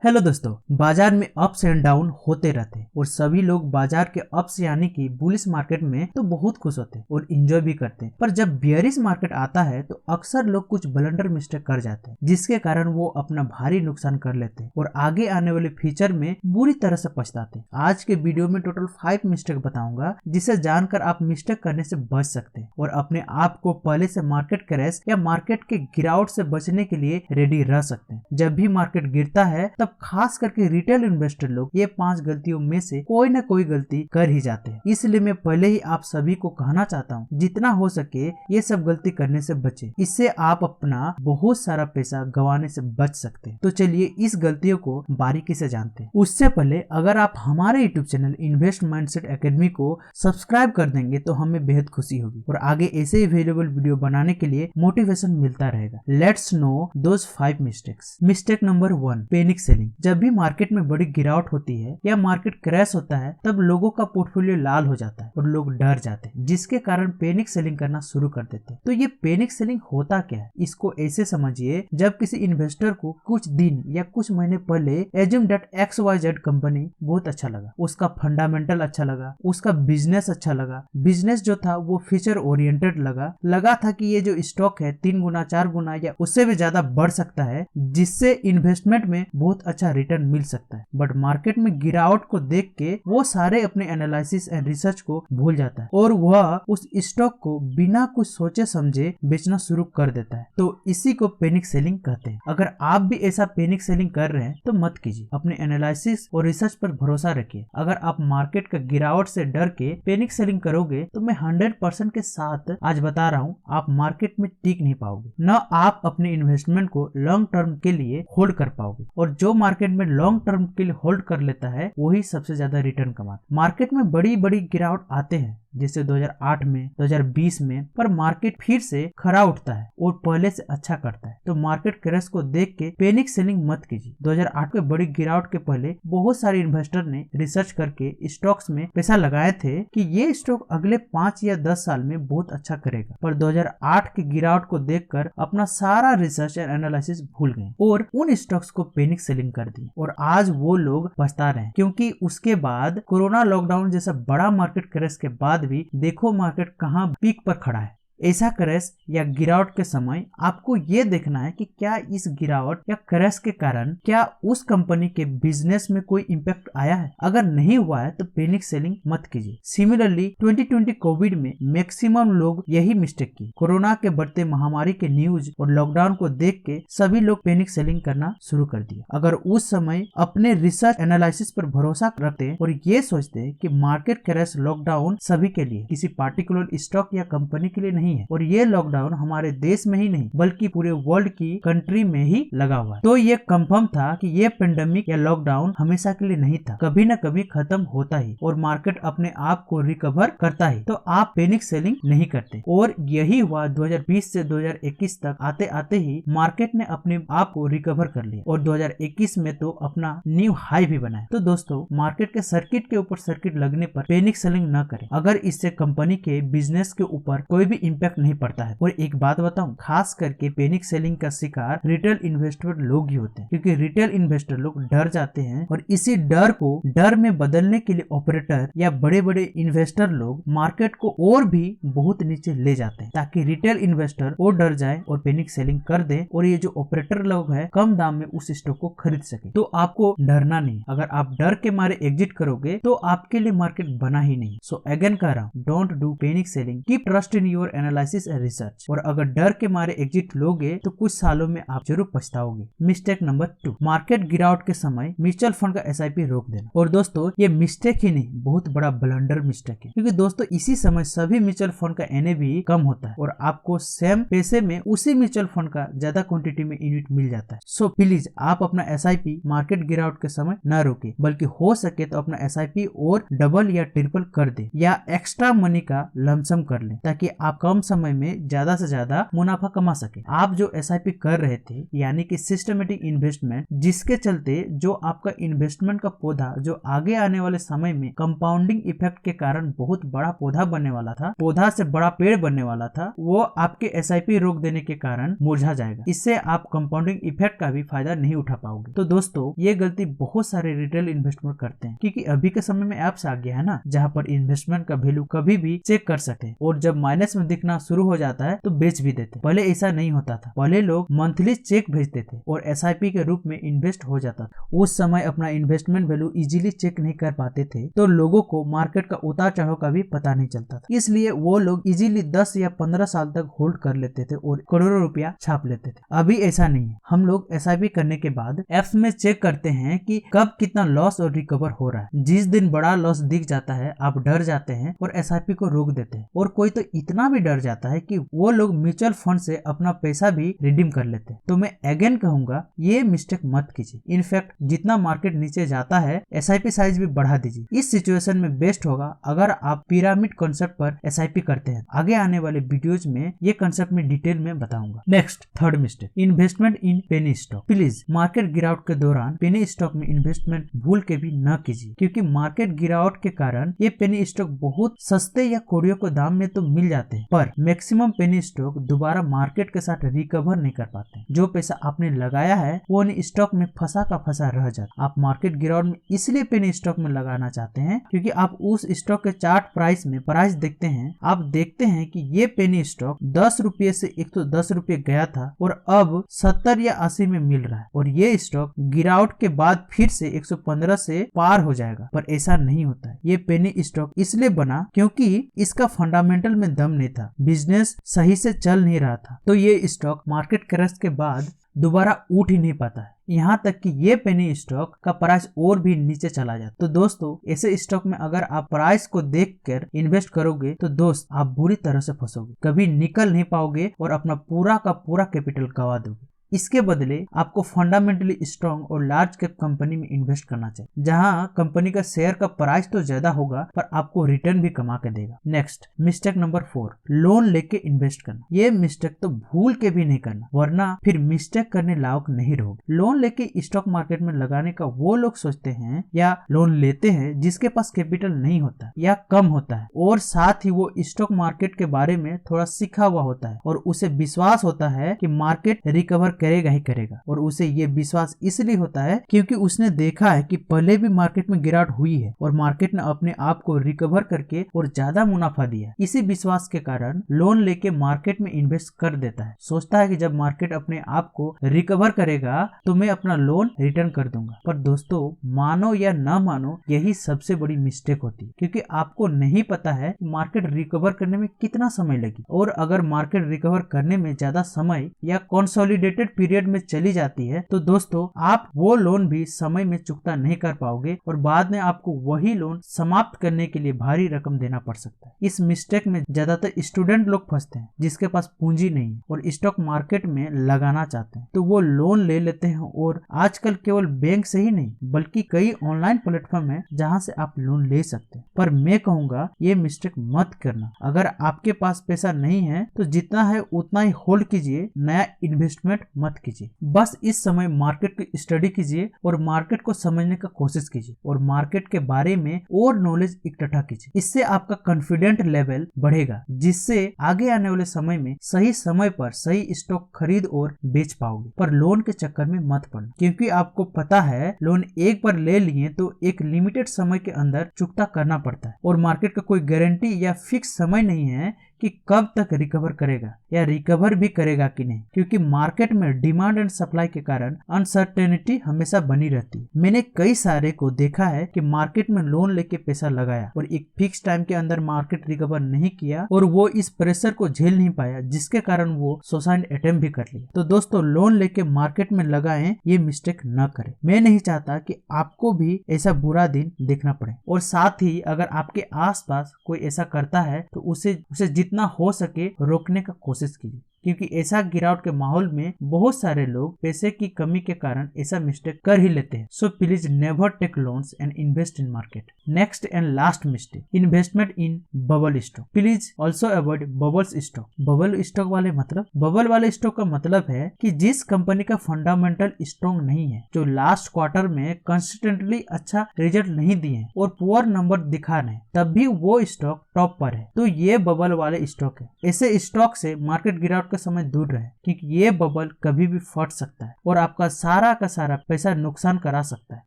Hello दोस्तों, बाजार में अप्स एंड डाउन होते रहते हैं और सभी लोग बाजार के अप्स यानी कि बुलिश मार्केट में तो बहुत खुश होते हैं और एंजॉय भी करते हैं। पर जब बियरिश मार्केट आता है तो अक्सर लोग कुछ ब्लंडर मिस्टेक कर जाते हैं, जिसके कारण वो अपना भारी नुकसान कर लेते हैं और आगे आने वाले फ्यूचर में बुरी तरह से पछताते हैं। आज के वीडियो में टोटल 5 मिस्टेक बताऊंगा, जिसे जानकर आप मिस्टेक करने से बच सकते हैं और अपने आप को पहले से मार्केट क्रैश या मार्केट के गिरावट से बचने के लिए रेडी रह सकते हैं। जब भी मार्केट गिरता है तब खास करके रिटेल इन्वेस्टर लोग ये 5 गलतियों में से कोई ना कोई गलती कर ही जाते हैं। इसलिए मैं पहले ही आप सभी को कहना चाहता हूँ, जितना हो सके ये सब गलती करने से बचे। इससे आप अपना बहुत सारा पैसा गंवाने से बच सकते हैं। तो चलिए इस गलतियों को बारीकी से जानते हैं। उससे पहले अगर आप हमारे YouTube channel invest mindset academy को सब्सक्राइब कर देंगे तो हमें बेहद खुशी होगी और आगे ऐसे ही अवेलेबल वीडियो बनाने के लिए मोटिवेशन मिलता रहेगा। Let's know those 5 mistakes. Mistake number 1, panic selling. जब भी मार्केट में बड़ी गिरावट होती है या मार्केट क्रैश होता है तब लोगों का पोर्टफोलियो लाल हो जाता है और लोग डर जाते हैं, जिसके कारण पैनिक सेलिंग करना शुरू कर देते हैं। तो ये पैनिक सेलिंग होता क्या है, इसको ऐसे समझिए, जब किसी इन्वेस्टर को कुछ दिन या कुछ महीने पहले एज्यूम दैट XYZ कंपनी बहुत अच्छा लगा, उसका फंडामेंटल अच्छा लगा, उसका बिजनेस अच्छा लगा, बिजनेस जो था वो फ्यूचर ओरिएंटेड लगा था कि ये जो स्टॉक है 3 गुना 4 गुना या उससे भी ज्यादा बढ़ सकता है, जिससे इन्वेस्टमेंट में बहुत अच्छा रिटर्न मिल सकता है। बट मार्केट में गिरावट को देख के वो सारे अपने एनालिसिस एंड रिसर्च को भूल जाता है और वह उस स्टॉक को बिना कुछ सोचे समझे बेचना शुरू कर देता है। तो इसी को पैनिक सेलिंग कहते हैं। अगर आप भी ऐसा पैनिक सेलिंग कर रहे हैं तो मत कीजिए, अपने एनालिसिस और रिसर्च पर भरोसा रखिए। अगर आप मार्केट का गिरावट से डर के पैनिक सेलिंग करोगे तो मैं 100% के साथ आज बता रहा हूँ, आप मार्केट में टिक नहीं पाओगे, न आप अपने इन्वेस्टमेंट को लॉन्ग टर्म के लिए होल्ड कर पाओगे। और जो मार्केट में लॉन्ग टर्म के लिए होल्ड कर लेता है वही सबसे ज्यादा रिटर्न कमाता। मार्केट में बड़ी बड़ी गिरावट आते हैं जैसे 2008 में, 2020 में, पर मार्केट फिर से खरा उठता है और पहले से अच्छा करता है। तो मार्केट क्रैश को देख के पैनिक सेलिंग मत कीजिए। 2008 के बड़ी गिरावट के पहले बहुत सारे इन्वेस्टर ने रिसर्च करके स्टॉक्स में पैसा लगाए थे कि ये स्टॉक अगले 5 या 10 साल में बहुत अच्छा करेगा, पर 2008 की गिरावट को देखकर अपना सारा रिसर्च एंड एनालिसिस भूल गए और उन स्टॉक्स को पैनिक सेलिंग कर दी और आज वो लोग पछता रहे हैं, क्योंकि उसके बाद कोरोना लॉकडाउन जैसा बड़ा मार्केट क्रैश के बाद भी देखो मार्केट कहां पीक पर खड़ा है। ऐसा क्रैश या गिरावट के समय आपको ये देखना है कि क्या इस गिरावट या क्रैश के कारण क्या उस कंपनी के बिजनेस में कोई इम्पैक्ट आया है। अगर नहीं हुआ है तो पैनिक सेलिंग मत कीजिए। सिमिलरली 2020 कोविड में मैक्सिमम लोग यही मिस्टेक की। कोरोना के बढ़ते महामारी के न्यूज और लॉकडाउन को देख के सभी लोग पैनिक सेलिंग करना शुरू कर दिया। अगर उस समय अपने रिसर्च एनालिसिस पर भरोसा रखते और ये सोचते कि मार्केट क्रैश लॉकडाउन सभी के लिए, किसी पार्टिकुलर स्टॉक या कंपनी के लिए नहीं है और ये लॉकडाउन हमारे देश में ही नहीं बल्कि पूरे वर्ल्ड की कंट्री में ही लगा हुआ है, तो ये कंफर्म था कि ये पेंडेमिक या लॉकडाउन हमेशा के लिए नहीं था, कभी न कभी खत्म होता ही और मार्केट अपने आप को रिकवर करता ही। तो आप पैनिक सेलिंग नहीं करते और यही हुआ 2020 से 2021 तक। आते आते ही मार्केट ने अपने आप को रिकवर कर लिया और 2021 में तो अपना न्यू हाई भी बनाया। तो दोस्तों, मार्केट के सर्किट के ऊपर सर्किट लगने पर पैनिक सेलिंग न करें अगर इससे कंपनी के बिजनेस के ऊपर कोई भी इम्पैक्ट नहीं पड़ता है। और एक बात बताऊं, खास करके पैनिक सेलिंग का शिकार रिटेल इन्वेस्टर लोग ही होते हैं, क्योंकि रिटेल इन्वेस्टर लोग डर जाते हैं और इसी डर को डर में बदलने के लिए ऑपरेटर या बड़े बड़े इन्वेस्टर लोग मार्केट को और भी बहुत नीचे ले जाते हैं ताकि रिटेल इन्वेस्टर और डर जाए और पैनिक सेलिंग कर दे और ये जो ऑपरेटर लोग है कम दाम में उस स्टॉक को खरीद सके। तो आपको डरना नहीं। अगर आप डर के मारे एग्जिट करोगे तो आपके लिए मार्केट बना ही नहीं। सो अगेन कह रहा हूँ, don't do panic selling, keep trust in your analysis and research. और अगर डर के मारे एग्जिट लोगे तो कुछ सालों में आप जरूर पछताओगे। मिस्टेक नंबर 2, मार्केट गिरावट के समय म्यूचुअल फंड का SIP रोक देना। और दोस्तों, ये मिस्टेक ही नहीं, बहुत बड़ा ब्लंडर मिस्टेक है, क्योंकि दोस्तों इसी समय सभी म्यूचुअल फंड का NAV कम होता है और आपको सेम पैसे में उसी म्यूचुअल फंड का ज्यादा क्वांटिटी में यूनिट मिल जाता है। सो प्लीज आप अपना SIP मार्केट गिरावट के समय न रोके, बल्कि हो सके तो अपना SIP और डबल या ट्रिपल कर दे या एक्स्ट्रा मनी का लमसम कर ले, ताकि आप कम कम समय में ज्यादा से ज्यादा मुनाफा कमा सके। आप जो SIP कर रहे थे यानी कि सिस्टमेटिक इन्वेस्टमेंट, जिसके चलते जो आपका इन्वेस्टमेंट का पौधा जो आगे आने वाले समय में कंपाउंडिंग इफेक्ट के कारण बहुत बड़ा पौधा बनने वाला था, पौधा से बड़ा पेड़ बनने वाला था, वो आपके SIP रोक देने के कारण मुरझा जाएगा। इससे आप कंपाउंडिंग इफेक्ट का भी फायदा नहीं उठा पाओगे। तो दोस्तों ये गलती बहुत सारे रिटेल इन्वेस्टर करते हैं, क्योंकि अभी के समय में ऐप्स आ गया है ना, जहाँ पर इन्वेस्टमेंट का वैल्यू कभी भी चेक कर सकते हैं और जब माइनस में दिखना शुरू हो जाता है तो बेच भी देते। पहले ऐसा नहीं होता था, पहले लोग मंथली चेक भेजते थे और SIP के रूप में इन्वेस्ट हो जाता था। उस समय अपना इन्वेस्टमेंट वैल्यू इजीली चेक नहीं कर पाते थे, तो लोगों को मार्केट का उतार चढ़ाव का भी पता नहीं चलता था, इसलिए वो लोग इजीली 10 या 15 साल तक होल्ड कर लेते थे और करोड़ों रुपया छाप लेते थे। अभी ऐसा नहीं है, हम लोग SIP करने के बाद एप्स में चेक करते हैं कि कब कितना लॉस और रिकवर हो रहा है। जिस दिन बड़ा लॉस दिख जाता है आप डर जाते हैं और SIP को रोक देते हैं, और कोई तो इतना भी डर जाता है कि वो लोग म्यूचुअल फंड से अपना पैसा भी रिडीम कर लेते हैं। तो मैं अगेन कहूंगा ये मिस्टेक मत कीजिए। इनफैक्ट जितना मार्केट नीचे जाता है SIP साइज भी बढ़ा दीजिए। इस सिचुएशन में बेस्ट होगा अगर आप पिरामिड कॉन्सेप्ट पर SIP करते हैं। आगे आने वाले वीडियोज में ये कॉन्सेप्ट में डिटेल में बताऊंगा। Next, third mistake, investment in penny stock. Please market गिरावट के दौरान पेनी स्टॉक में इन्वेस्टमेंट भूल के भी न कीजिए, क्योंकि मार्केट गिरावट के कारण ये पेनी स्टॉक बहुत सस्ते या कौड़ियों के दाम में तो मिल जाते हैं, पर मैक्सिमम पेनी स्टॉक दोबारा मार्केट के साथ रिकवर नहीं कर पाते। जो पैसा आपने लगाया है वो उन स्टॉक में फंसा का फंसा रह जाता। आप मार्केट गिरावट में इसलिए पेनी स्टॉक में लगाना चाहते हैं क्योंकि आप उस स्टॉक के चार्ट प्राइस में प्राइस देखते हैं, आप देखते हैं कि ये पेनी स्टॉक 10 रुपये से 110 रुपये गया था और अब 70 या 80 में मिल रहा है, और ये स्टॉक गिरावट के बाद फिर से 115 से पार हो जाएगा। पर ऐसा नहीं होता है। ये पेनी स्टॉक इसलिए बना क्योंकि इसका फंडामेंटल में दम नहीं था, बिजनेस सही से चल नहीं रहा था, तो ये स्टॉक मार्केट क्रैश के बाद दोबारा उठ ही नहीं पाता है। यहाँ तक कि ये पेनी स्टॉक का प्राइस और भी नीचे चला जाता। तो दोस्तों ऐसे स्टॉक में अगर आप प्राइस को देखकर इन्वेस्ट करोगे तो दोस्त आप बुरी तरह से फंसोगे, कभी निकल नहीं पाओगे और अपना पूरा का पूरा कैपिटल गवा दोगे। इसके बदले आपको फंडामेंटली स्ट्रॉन्ग और लार्ज कैप कंपनी में इन्वेस्ट करना चाहिए, जहां कंपनी का शेयर का प्राइस तो ज्यादा होगा पर आपको रिटर्न भी कमा के देगा। नेक्स्ट, मिस्टेक नंबर 4, लोन लेके इन्वेस्ट करना। ये मिस्टेक तो भूल के भी नहीं करना, वरना फिर मिस्टेक करने लायक नहीं रहोगे। लोन लेके स्टॉक मार्केट में लगाने का वो लोग सोचते हैं या लोन लेते हैं जिसके पास कैपिटल नहीं होता या कम होता है, और साथ ही वो स्टॉक मार्केट के बारे में थोड़ा सीखा हुआ होता है और उसे विश्वास होता है कि मार्केट रिकवर करेगा ही करेगा। और उसे ये विश्वास इसलिए होता है क्योंकि उसने देखा है कि पहले भी मार्केट में गिरावट हुई है और मार्केट ने अपने आप को रिकवर करके और ज्यादा मुनाफा दिया। इसी विश्वास के कारण लोन लेके मार्केट में इन्वेस्ट कर देता है, सोचता है कि जब मार्केट अपने आप को रिकवर करेगा तो मैं अपना लोन रिटर्न कर दूंगा। पर दोस्तों मानो या ना मानो यही सबसे बड़ी मिस्टेक होती है, क्योंकि आपको नहीं पता है मार्केट रिकवर करने में कितना समय लगे, और अगर मार्केट रिकवर करने में ज्यादा समय या कंसोलिडेटेड पीरियड में चली जाती है तो दोस्तों आप वो लोन भी समय में चुकता नहीं कर पाओगे और बाद में आपको वही लोन समाप्त करने के लिए भारी रकम देना पड़ सकता है। इस मिस्टेक में ज्यादातर स्टूडेंट लोग फंसते हैं जिसके पास पूंजी नहीं है और स्टॉक मार्केट में लगाना चाहते हैं, तो वो लोन ले लेते हैं। और आजकल केवल बैंक से ही नहीं बल्कि कई ऑनलाइन प्लेटफॉर्म है जहां से आप लोन ले सकते हैं। पर मैं कहूंगा ये मिस्टेक मत करना। अगर आपके पास पैसा नहीं है तो जितना है उतना ही होल्ड कीजिए, नया इन्वेस्टमेंट मत कीजिए। बस इस समय मार्केट की स्टडी कीजिए और मार्केट को समझने का कोशिश कीजिए और मार्केट के बारे में और नॉलेज इकट्ठा कीजिए। इससे आपका कॉन्फिडेंट लेवल बढ़ेगा, जिससे आगे आने वाले समय में सही समय पर सही स्टॉक खरीद और बेच पाओगे। पर लोन के चक्कर में मत पड़ना, क्योंकि आपको पता है लोन एक बार ले लिए तो एक लिमिटेड समय के अंदर चुकता करना पड़ता है और मार्केट का कोई गारंटी या फिक्स समय नहीं है कि कब तक रिकवर करेगा या रिकवर भी करेगा कि नहीं, क्योंकि मार्केट में डिमांड एंड सप्लाई के कारण अनसर्टेनिटी हमेशा बनी रहती है। मैंने कई सारे को देखा है कि मार्केट में लोन लेके पैसा लगाया और एक फिक्स टाइम के अंदर मार्केट रिकवर नहीं किया और वो इस प्रेशर को झेल नहीं पाया, जिसके कारण वो सुसाइड अटेम्प्ट भी कर लिया। तो दोस्तों लोन लेके मार्केट में लगाएं, ये मिस्टेक न करें। मैं नहीं चाहता कि आपको भी ऐसा बुरा दिन देखना पड़े। और साथ ही अगर आपके आसपास कोई ऐसा करता है तो उसे जितना हो सके रोकने का कोशिश कीजिए। क्योंकि ऐसा गिरावट के माहौल में बहुत सारे लोग पैसे की कमी के कारण ऐसा मिस्टेक कर ही लेते हैं। So please never take loans and invest in market. Next and last mistake, investment in bubble stock. Please also avoid bubbles stock. Bubble stock वाले मतलब, बबल वाले स्टॉक का मतलब है कि जिस कंपनी का फंडामेंटल स्ट्रॉन्ग नहीं है, जो लास्ट क्वार्टर में कंसिस्टेंटली अच्छा रिजल्ट नहीं दिए और पुअर नंबर दिखा रहे, तब भी वो स्टॉक टॉप पर है, तो ये बबल वाले स्टॉक है। ऐसे स्टॉक से मार्केट गिरावट के समय दूर रहे, क्योंकि ये बबल कभी भी फट सकता है और आपका सारा का सारा पैसा नुकसान करा सकता है,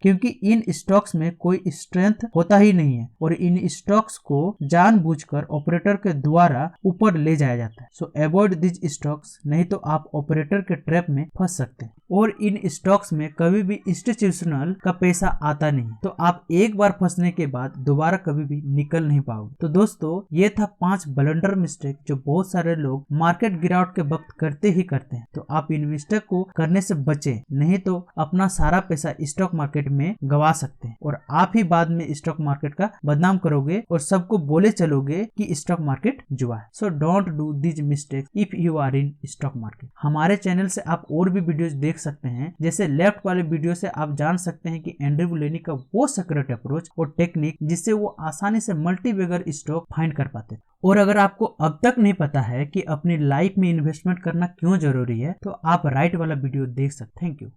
क्योंकि इन स्टॉक्स में कोई स्ट्रेंथ होता ही नहीं है और इन स्टॉक्स को जानबूझकर ऑपरेटर के द्वारा ऊपर ले जाया जाता है। सो अवॉइड दिस स्टॉक्स, नहीं तो आप ऑपरेटर के ट्रैप में फंस सकते हैं। और इन स्टॉक्स में कभी भी इंस्टीट्यूशनल का पैसा आता नहीं, तो आप एक बार फंसने के बाद दोबारा कभी भी निकल नहीं पाओगे। तो दोस्तों, ये था 5 ब्लंडर मिस्टेक जो बहुत सारे लोग मार्केट गिरावट के वक्त करते ही करते हैं। तो आप इन मिस्टेक को करने से बचे, नहीं तो अपना सारा पैसा स्टॉक मार्केट में गवा सकते हैं और आप ही बाद में स्टॉक मार्केट का बदनाम करोगे और सबको बोले चलोगे कि स्टॉक मार्केट जुआ है। So don't do this mistakes if you are in stock market. हमारे चैनल से आप और भी वीडियोस देख सकते हैं, जैसे लेफ्ट वाले वीडियो से आप जान सकते हैं कि एंड्रयू वुलेनी का वो सीक्रेट अप्रोच और टेक्निक जिससे वो आसानी से मल्टीबैगर स्टॉक फाइंड कर पाते। और अगर आपको अब तक नहीं पता है कि अपनी लाइफ में इन्वेस्टमेंट करना क्यों जरूरी है, तो आप राइट वाला वीडियो देख सकते हैं। Thank you.